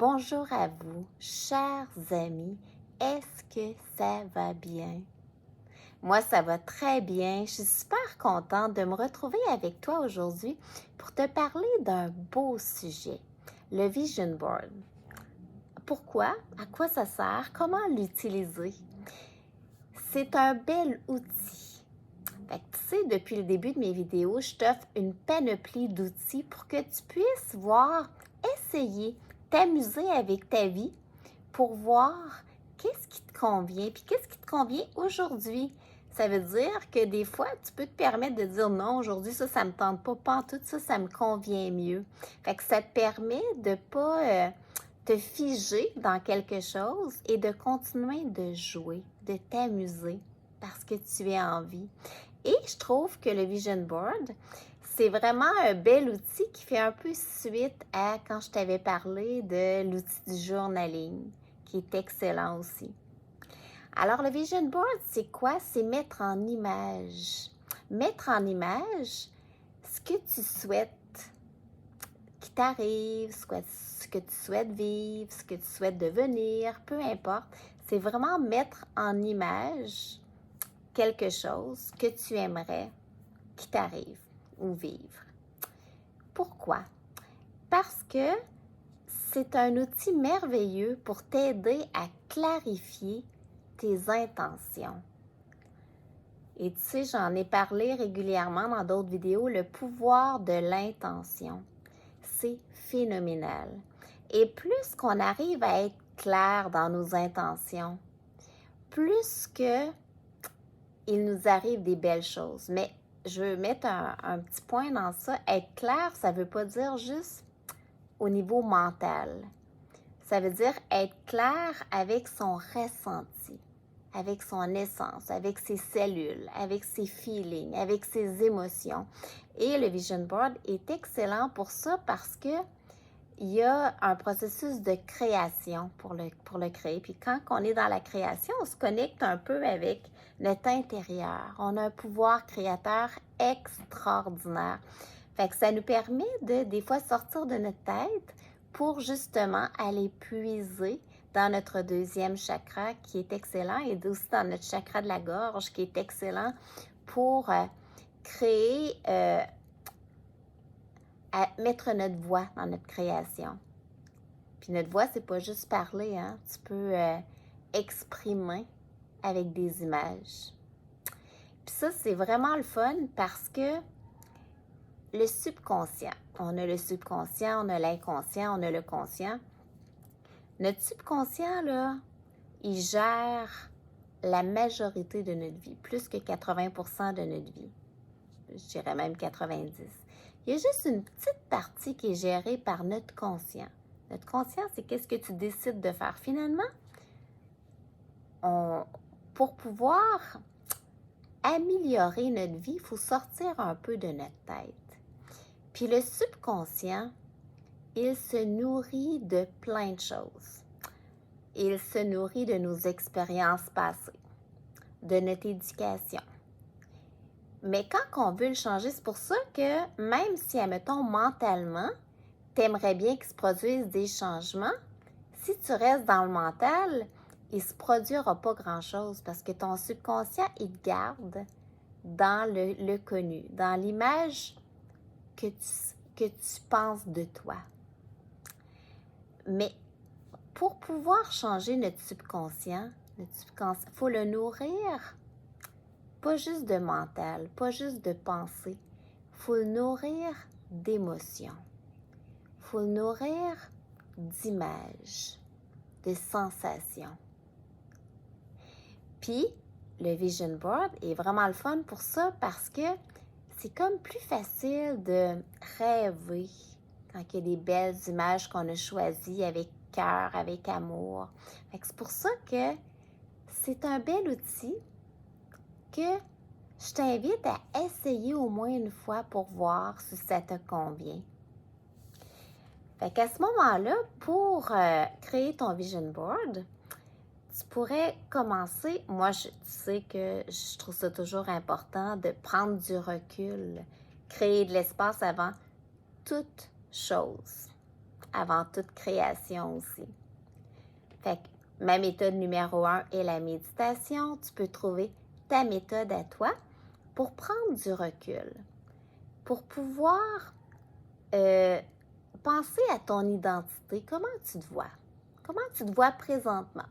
Bonjour à vous, chers amis. Est-ce que ça va bien? Moi, ça va très bien. Je suis super contente de me retrouver avec toi aujourd'hui pour te parler d'un beau sujet, le Vision Board. Pourquoi? À quoi ça sert? Comment l'utiliser? C'est un bel outil. Fait que, tu sais, depuis le début de mes vidéos, je t'offre une panoplie d'outils pour que tu puisses voir, essayer, t'amuser avec ta vie pour voir qu'est-ce qui te convient. Puis qu'est-ce qui te convient aujourd'hui? Ça veut dire que des fois, tu peux te permettre de dire non, aujourd'hui, ça me tente pas tout ça me convient mieux. Fait que ça te permet de ne pas te figer dans quelque chose et de continuer de jouer, de t'amuser parce que tu es en vie. Et je trouve que le Vision Board, c'est vraiment un bel outil qui fait un peu suite à quand je t'avais parlé de l'outil du journaling, qui est excellent aussi. Alors, le Vision Board, c'est quoi? C'est mettre en image. Mettre en image ce que tu souhaites qui t'arrive, ce que tu souhaites vivre, ce que tu souhaites devenir, peu importe. C'est vraiment mettre en image quelque chose que tu aimerais qui t'arrive ou vivre. Pourquoi? Parce que c'est un outil merveilleux pour t'aider à clarifier tes intentions. Et tu sais, j'en ai parlé régulièrement dans d'autres vidéos, le pouvoir de l'intention. C'est phénoménal. Et plus qu'on arrive à être clair dans nos intentions, plus que il nous arrive des belles choses. Mais je veux mettre un petit point dans ça. Être clair, ça ne veut pas dire juste au niveau mental. Ça veut dire être clair avec son ressenti, avec son essence, avec ses cellules, avec ses feelings, avec ses émotions. Et le Vision Board est excellent pour ça parce que il y a un processus de création pour le créer. Puis quand on est dans la création, on se connecte un peu avec notre intérieur. On a un pouvoir créateur extraordinaire. Fait que ça nous permet de, des fois, sortir de notre tête pour justement aller puiser dans notre deuxième chakra qui est excellent et aussi dans notre chakra de la gorge qui est excellent pour créer à mettre notre voix dans notre création. Puis notre voix, c'est pas juste parler, hein? Tu peux exprimer avec des images. Puis ça, c'est vraiment le fun parce que le subconscient, on a le subconscient, on a l'inconscient, on a le conscient. Notre subconscient, là, il gère la majorité de notre vie, plus que 80% de notre vie. Je dirais même 90%. Il y a juste une petite partie qui est gérée par notre conscient. Notre conscient, c'est qu'est-ce que tu décides de faire. Finalement, pour pouvoir améliorer notre vie, il faut sortir un peu de notre tête. Puis le subconscient, il se nourrit de plein de choses. Il se nourrit de nos expériences passées, de notre éducation. Mais quand on veut le changer, c'est pour ça que même si, admettons, mentalement, tu aimerais bien qu'il se produise des changements, si tu restes dans le mental, il ne se produira pas grand-chose parce que ton subconscient, il te garde dans le connu, dans l'image que tu penses de toi. Mais pour pouvoir changer notre subconscient, il faut le nourrir, pas juste de mental, pas juste de pensée, il faut le nourrir d'émotions, il faut le nourrir d'images, de sensations. Puis, le Vision Board est vraiment le fun pour ça parce que c'est comme plus facile de rêver quand il y a des belles images qu'on a choisies avec cœur, avec amour. C'est pour ça que c'est un bel outil que je t'invite à essayer au moins une fois pour voir si ça te convient. Fait qu'à ce moment-là, pour créer ton Vision Board, tu pourrais commencer, tu sais que je trouve ça toujours important de prendre du recul, créer de l'espace avant toute chose. avant toute création aussi. Fait que ma méthode numéro 1 est la méditation. Tu peux trouver ta méthode à toi pour prendre du recul, pour pouvoir penser à ton identité. Comment tu te vois? Comment tu te vois présentement?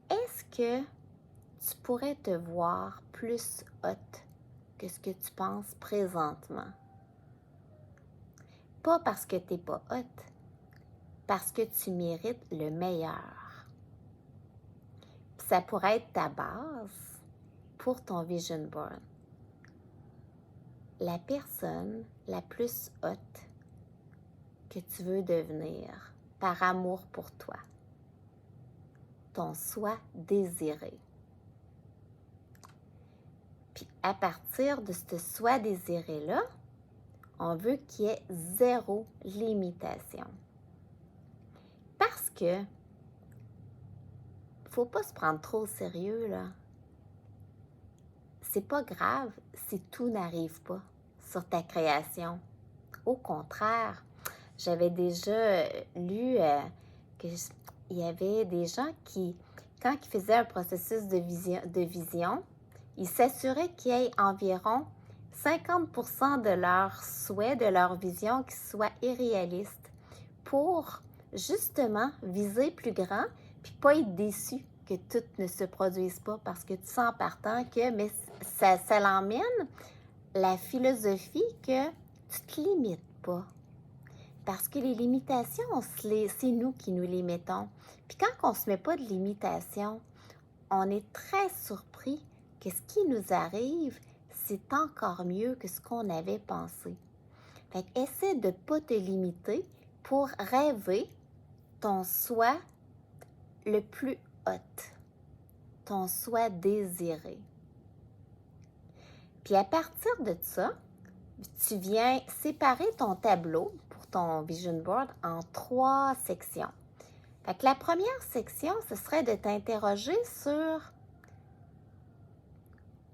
Est-ce que tu pourrais te voir plus haute que ce que tu penses présentement? Pas parce que tu n'es pas haute, parce que tu mérites le meilleur. Puis ça pourrait être ta base pour ton vision board. La personne la plus haute que tu veux devenir par amour pour toi. Ton soi désiré. Puis à partir de ce soi désiré-là, on veut qu'il y ait zéro limitation. Parce que faut pas se prendre trop au sérieux, là. C'est pas grave si tout n'arrive pas sur ta création. Au contraire, j'avais déjà lu qu'il y avait des gens qui, quand ils faisaient un processus de vision, ils s'assuraient qu'il y ait environ 50% de leurs souhaits, de leur vision qui soient irréalistes pour justement viser plus grand puis pas être déçu que tout ne se produise pas parce que tu sens en partant que mais ça l'emmène la philosophie que tu te limites pas. Parce que les limitations, c'est nous qui nous les mettons. Puis quand on ne se met pas de limitations, on est très surpris que ce qui nous arrive, c'est encore mieux que ce qu'on avait pensé. Fait que essaie de ne pas te limiter pour rêver ton soi le plus haut, ton soi désiré. Puis à partir de ça, tu viens séparer ton tableau pour ton vision board en 3 sections. Fait que la première section, ce serait de t'interroger sur,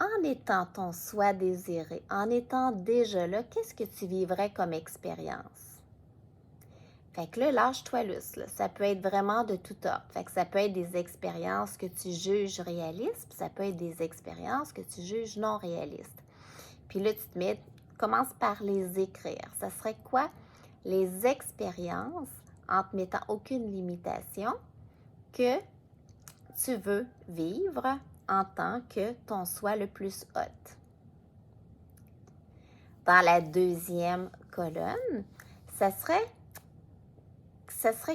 en étant ton soi désiré, en étant déjà là, qu'est-ce que tu vivrais comme expérience? Fait que là, lâche-toi lousse. Là. Ça peut être vraiment de tout ordre. Fait que ça peut être des expériences que tu juges réalistes, puis ça peut être des expériences que tu juges non réalistes. Puis là, commence par les écrire. Ça serait quoi les expériences en te mettant aucune limitation que tu veux vivre en tant que ton soi le plus haut? Dans la deuxième colonne, ça serait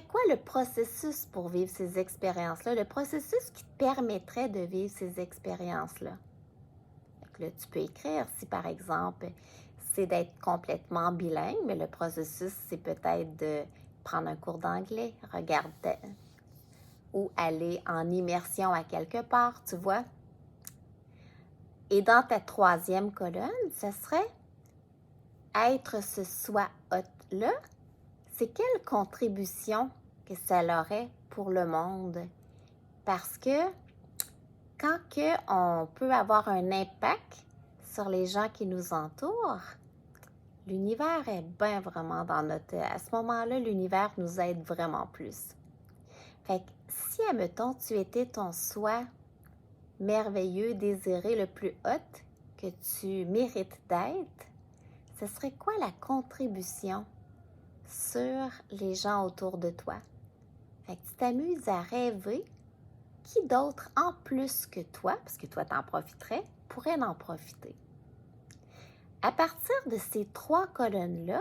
quoi le processus pour vivre ces expériences-là? Le processus qui te permettrait de vivre ces expériences-là. Donc là, tu peux écrire si, par exemple, c'est d'être complètement bilingue, mais le processus, c'est peut-être de prendre un cours d'anglais, regarder ou aller en immersion à quelque part, tu vois. Et dans ta troisième colonne, ce serait être ce soi hôte-là. C'est quelle contribution que ça aurait pour le monde? Parce que quand on peut avoir un impact sur les gens qui nous entourent, l'univers est bien vraiment dans notre... À ce moment-là, l'univers nous aide vraiment plus. Fait que si, admettons, tu étais ton soi merveilleux, désiré, le plus haut que tu mérites d'être, ce serait quoi la contribution sur les gens autour de toi? Fait que tu t'amuses à rêver qui d'autre en plus que toi, parce que toi t'en profiterais, pourrait en profiter. À partir de ces 3 colonnes-là,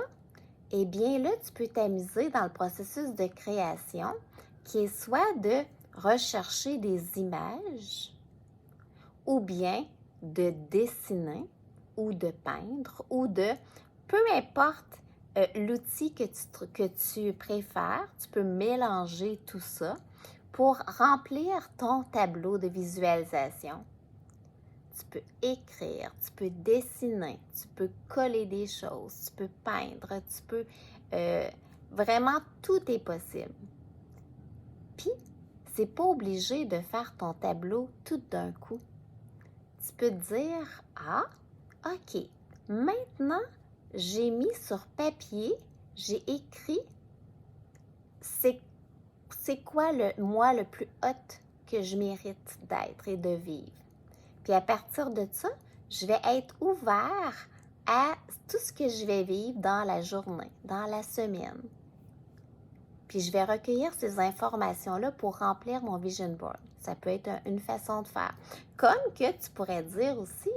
eh bien là, tu peux t'amuser dans le processus de création qui est soit de rechercher des images ou bien de dessiner ou de peindre ou de, peu importe l'outil que tu préfères, tu peux mélanger tout ça pour remplir ton tableau de visualisation. Tu peux écrire, tu peux dessiner, tu peux coller des choses, tu peux peindre, tu peux... vraiment, tout est possible. Puis, c'est pas obligé de faire ton tableau tout d'un coup. Tu peux te dire, ah, OK, maintenant, j'ai mis sur papier, j'ai écrit c'est quoi moi le plus haut que je mérite d'être et de vivre. Puis à partir de ça, je vais être ouvert à tout ce que je vais vivre dans la journée, dans la semaine. Puis je vais recueillir ces informations-là pour remplir mon vision board. Ça peut être une façon de faire. Comme que tu pourrais dire aussi,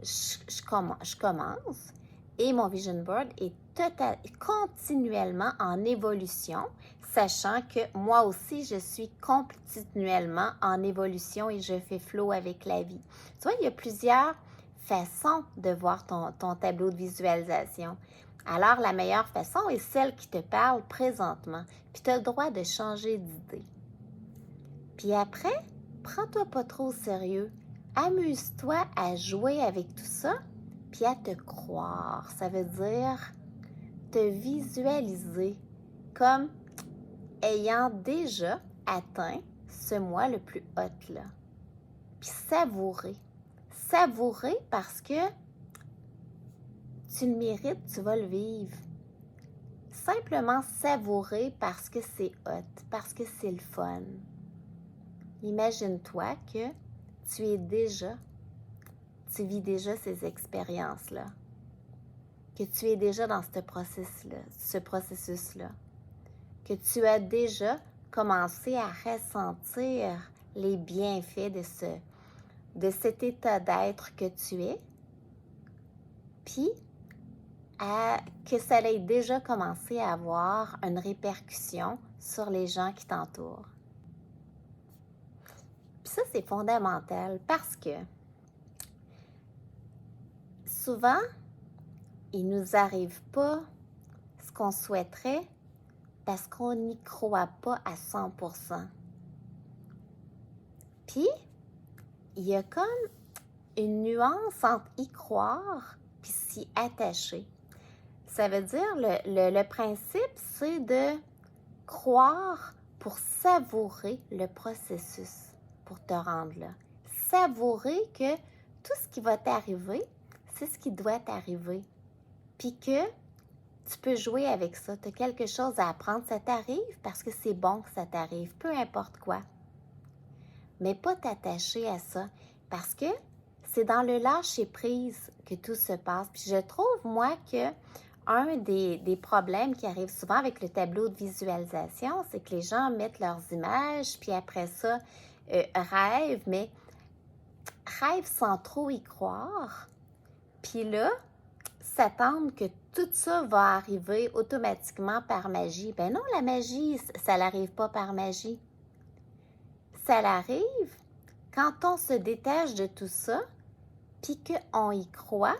je commence et mon vision board est continuellement en évolution, sachant que moi aussi, je suis continuellement en évolution et je fais flow avec la vie. Tu vois, il y a plusieurs façons de voir ton tableau de visualisation. Alors, la meilleure façon est celle qui te parle présentement. Puis, tu as le droit de changer d'idée. Puis après, prends-toi pas trop au sérieux. Amuse-toi à jouer avec tout ça, puis à te croire. Ça veut dire te visualiser comme ayant déjà atteint ce moi le plus haut là. Puis savourer. Savourer parce que tu le mérites, tu vas le vivre. Simplement savourer parce que c'est hot, parce que c'est le fun. Imagine-toi que tu vis déjà ces expériences-là, que tu es déjà dans ce processus-là, que tu as déjà commencé à ressentir les bienfaits de cet état d'être que tu es, puis que ça ait déjà commencé à avoir une répercussion sur les gens qui t'entourent. Puis ça, c'est fondamental parce que souvent, il ne nous arrive pas ce qu'on souhaiterait parce qu'on n'y croit pas à 100%. Puis, il y a comme une nuance entre y croire puis s'y attacher. Ça veut dire, le principe, c'est de croire pour savourer le processus, pour te rendre là. Savourer que tout ce qui va t'arriver, c'est ce qui doit t'arriver. Puis que tu peux jouer avec ça. Tu as quelque chose à apprendre. Ça t'arrive parce que c'est bon que ça t'arrive, peu importe quoi. Mais pas t'attacher à ça parce que c'est dans le lâcher-prise que tout se passe. Puis je trouve, moi, que un des problèmes qui arrivent souvent avec le tableau de visualisation, c'est que les gens mettent leurs images, puis après ça, rêvent, mais rêvent sans trop y croire. Puis là, s'attendre que tout ça va arriver automatiquement par magie. Ben non, la magie, ça n'arrive pas par magie. Ça l'arrive quand on se détache de tout ça, puis qu'on y croit,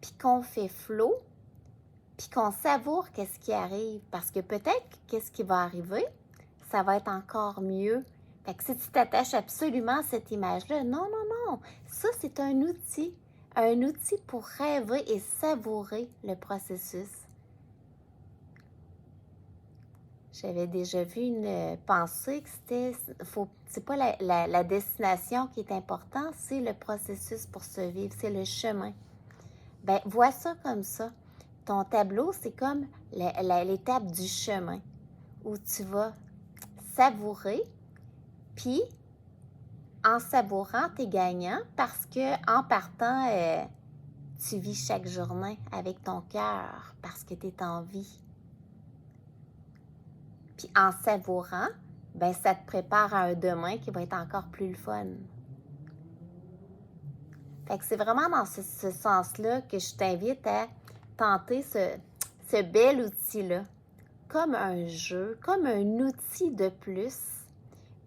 puis qu'on fait flow, puis qu'on savoure qu'est-ce qui arrive. Parce que peut-être qu'est-ce qui va arriver, ça va être encore mieux. Fait que si tu t'attaches absolument à cette image-là, non, non, non. Ça, c'est un outil pour rêver et savourer le processus. J'avais déjà vu une pensée que c'est pas la destination qui est importante, c'est le processus pour se vivre, c'est le chemin. Ben, vois ça comme ça. Ton tableau, c'est comme l'étape du chemin où tu vas savourer, puis en savourant, tu es gagnant parce que en partant, tu vis chaque journée avec ton cœur parce que tu es en vie. Puis en savourant, ben ça te prépare à un demain qui va être encore plus le fun. Fait que c'est vraiment dans ce sens-là que je t'invite à tenter ce bel outil-là, comme un jeu, comme un outil de plus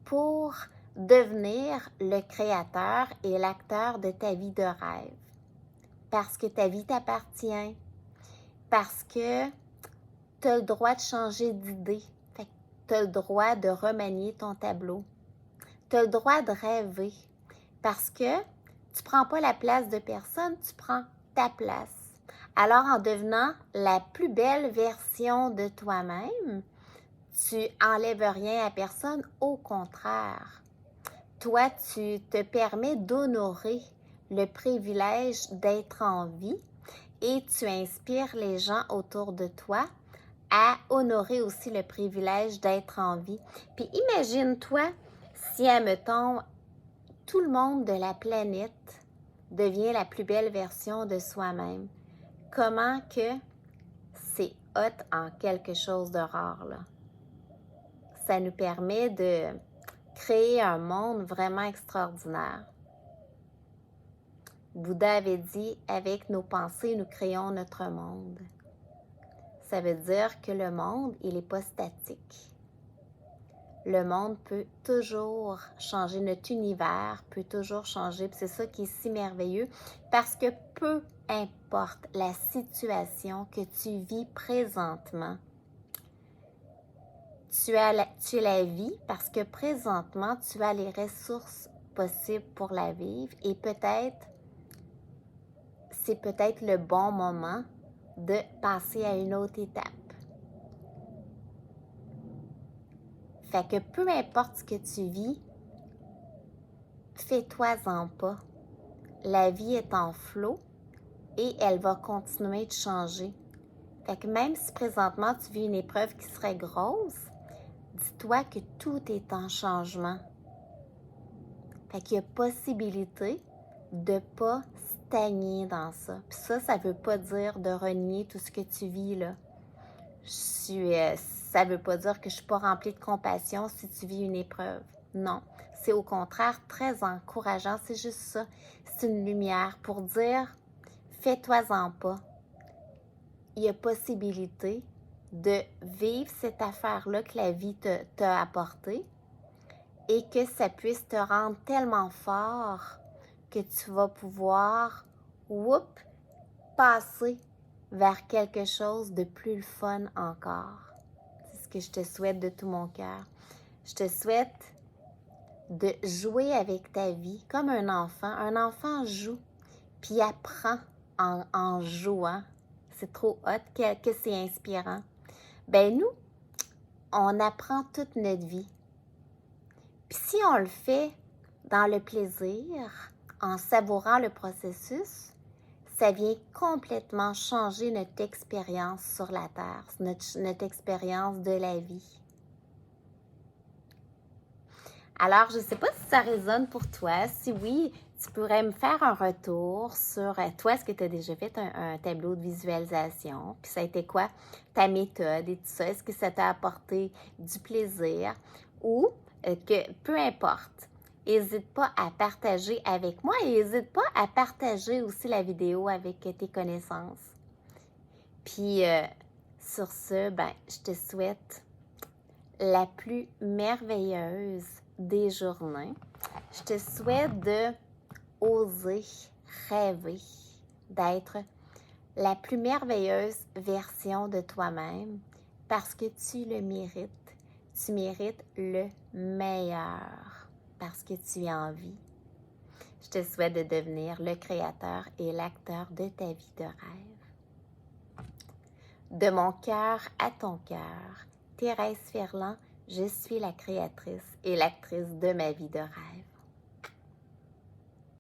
pour devenir le créateur et l'acteur de ta vie de rêve. Parce que ta vie t'appartient, parce que tu as le droit de changer d'idée, tu as le droit de remanier ton tableau, tu as le droit de rêver, parce que tu ne prends pas la place de personne, tu prends ta place. Alors, en devenant la plus belle version de toi-même, tu enlèves rien à personne, au contraire. Toi, tu te permets d'honorer le privilège d'être en vie et tu inspires les gens autour de toi à honorer aussi le privilège d'être en vie. Puis imagine-toi si, admettons, tout le monde de la planète devient la plus belle version de soi-même. Comment que c'est hot en quelque chose de rare, là. Ça nous permet de créer un monde vraiment extraordinaire. Bouddha avait dit, avec nos pensées, nous créons notre monde. Ça veut dire que le monde, il n'est pas statique. Le monde peut toujours changer, notre univers peut toujours changer. Puis c'est ça qui est si merveilleux, parce que peu importe la situation que tu vis présentement, tu la vis parce que présentement, tu as les ressources possibles pour la vivre et peut-être, c'est peut-être le bon moment de passer à une autre étape. Fait que peu importe ce que tu vis, fais-toi-en pas. La vie est en flot et elle va continuer de changer. Fait que même si présentement tu vis une épreuve qui serait grosse, dis-toi que tout est en changement. Fait qu'il y a possibilité de ne pas stagner dans ça. Puis ça ne veut pas dire de renier tout ce que tu vis là. Ça ne veut pas dire que je ne suis pas remplie de compassion si tu vis une épreuve. Non, c'est au contraire très encourageant. C'est juste ça. C'est une lumière pour dire, fais-toi-en pas. Il y a possibilité de vivre cette affaire-là que la vie t'a apportée et que ça puisse te rendre tellement fort que tu vas pouvoir, passer vers quelque chose de plus fun encore. C'est ce que je te souhaite de tout mon cœur. Je te souhaite de jouer avec ta vie comme un enfant. Un enfant joue, puis apprend en jouant. C'est trop hot que c'est inspirant. Ben nous, on apprend toute notre vie. Puis si on le fait dans le plaisir, en savourant le processus, ça vient complètement changer notre expérience sur la Terre, notre expérience de la vie. Alors, je ne sais pas si ça résonne pour toi. Si oui, tu pourrais me faire un retour sur toi, est-ce que tu as déjà fait un tableau de visualisation? Puis ça a été quoi ta méthode et tout ça? Est-ce que ça t'a apporté du plaisir? Ou que peu importe, n'hésite pas à partager avec moi et n'hésite pas à partager aussi la vidéo avec tes connaissances. Puis sur ce, je te souhaite la plus merveilleuse des journées. Je te souhaite de oser rêver, d'être la plus merveilleuse version de toi-même parce que tu le mérites. Tu mérites le meilleur parce que tu es en vie. Je te souhaite de devenir le créateur et l'acteur de ta vie de rêve. De mon cœur à ton cœur, Thérèse Ferland, je suis la créatrice et l'actrice de ma vie de rêve.